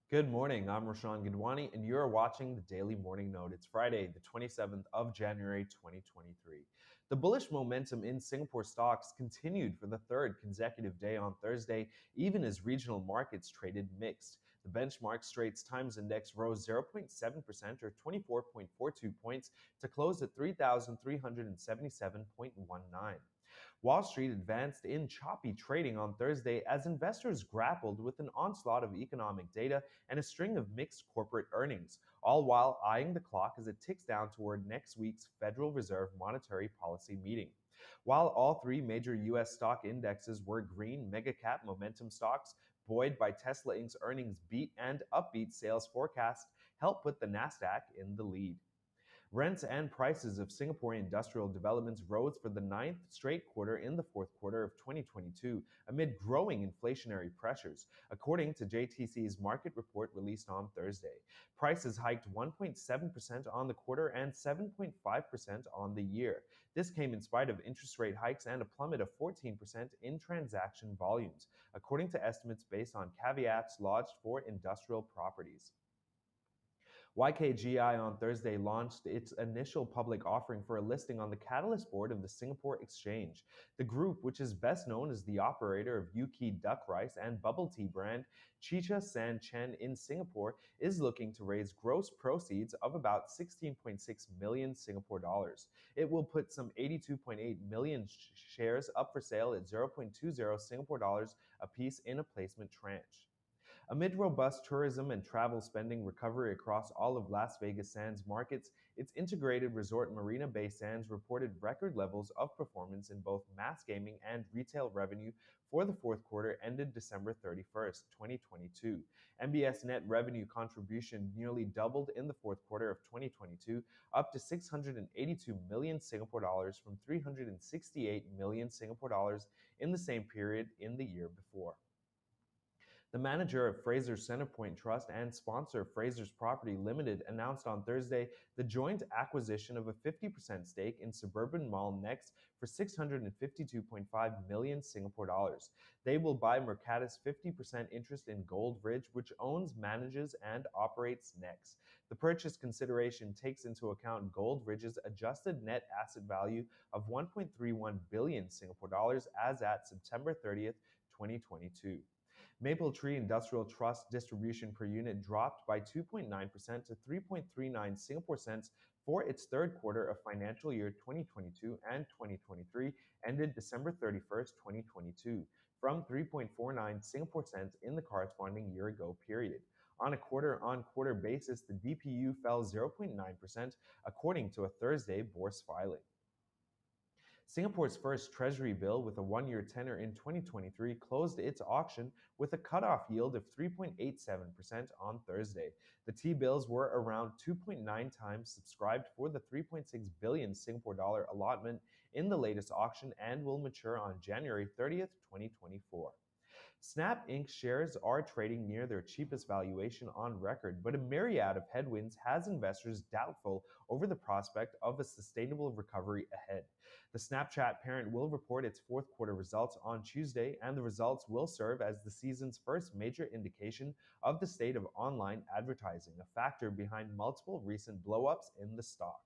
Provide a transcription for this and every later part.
Good morning. I'm Roshan Gidwani, and you're watching the Daily Morning Note. It's Friday, the 27th of January, 2023. The bullish momentum in Singapore stocks continued for the third consecutive day on Thursday, even as regional markets traded mixed. The benchmark Straits Times Index rose 0.7% or 24.42 points to close at 3,377.19. Wall Street advanced in choppy trading on Thursday as investors grappled with an onslaught of economic data and a string of mixed corporate earnings, all while eyeing the clock as it ticks down toward next week's Federal Reserve monetary policy meeting. While all three major U.S. stock indexes were green, mega-cap momentum stocks, buoyed by Tesla Inc.'s earnings beat and upbeat sales forecast, helped put the Nasdaq in the lead. Rents and prices of Singaporean industrial developments rose for the ninth straight quarter in the fourth quarter of 2022 amid growing inflationary pressures, according to JTC's market report released on Thursday. Prices hiked 1.7% on the quarter and 7.5% on the year. This came in spite of interest rate hikes and a plummet of 14% in transaction volumes, according to estimates based on caveats lodged for industrial properties. YKGI on Thursday launched its initial public offering for a listing on the Catalyst board of the Singapore Exchange. The group, which is best known as the operator of Yuki duck rice and bubble tea brand Chicha San Chen in Singapore, is looking to raise gross proceeds of about 16.6 million Singapore dollars. It will put some 82.8 million shares up for sale at 0.20 Singapore dollars apiece in a placement tranche. Amid robust tourism and travel spending recovery across all of Las Vegas Sands markets, its integrated resort Marina Bay Sands reported record levels of performance in both mass gaming and retail revenue for the fourth quarter ended December 31st, 2022. MBS net revenue contribution nearly doubled in the fourth quarter of 2022, up to 682 million Singapore dollars from 368 million Singapore dollars in the same period in the year before. The manager of Frasers Centrepoint Trust and sponsor Frasers Property Limited announced on Thursday the joint acquisition of a 50% stake in Suburban Mall Next for 652.5 million Singapore dollars. They will buy Mercatus' 50% interest in Gold Ridge, which owns, manages, and operates Next. The purchase consideration takes into account Gold Ridge's adjusted net asset value of 1.31 billion Singapore dollars as at September 30th, 2022. Mapletree Industrial Trust distribution per unit dropped by 2.9% to 3.39 Singapore cents for its third quarter of financial year 2022 and 2023 ended December 31st, 2022, from 3.49 Singapore cents in the corresponding year-ago period. On a quarter-on-quarter basis, the DPU fell 0.9% according to a Thursday bourse filing. Singapore's first Treasury bill with a one-year tenor in 2023 closed its auction with a cutoff yield of 3.87% on Thursday. The T-bills were around 2.9 times subscribed for the 3.6 billion Singapore dollar allotment in the latest auction and will mature on January 30th, 2024. Snap Inc. shares are trading near their cheapest valuation on record, but a myriad of headwinds has investors doubtful over the prospect of a sustainable recovery ahead. The Snapchat parent will report its fourth quarter results on Tuesday, and the results will serve as the season's first major indication of the state of online advertising, a factor behind multiple recent blowups in the stock.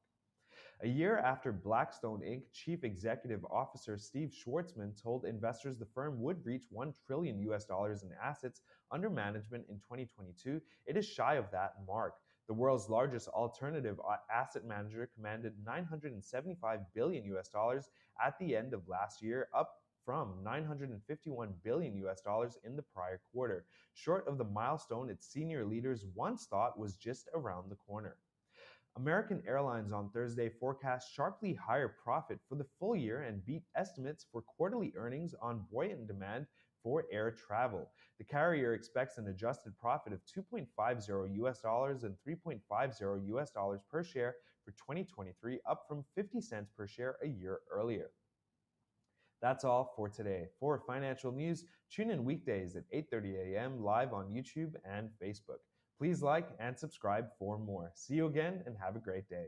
A year after Blackstone Inc. Chief Executive Officer Steve Schwarzman told investors the firm would reach $1 trillion in assets under management in 2022, it is shy of that mark. The world's largest alternative asset manager commanded $975 billion at the end of last year, up from $951 billion in the prior quarter, short of the milestone its senior leaders once thought was just around the corner. American Airlines on Thursday forecast sharply higher profit for the full year and beat estimates for quarterly earnings on buoyant demand for air travel. The carrier expects an adjusted profit of $2.50 and $3.50 per share for 2023, up from 50 cents per share a year earlier. That's all for today. For financial news, tune in weekdays at 8:30 a.m. live on YouTube and Facebook. Please like and subscribe for more. See you again and have a great day.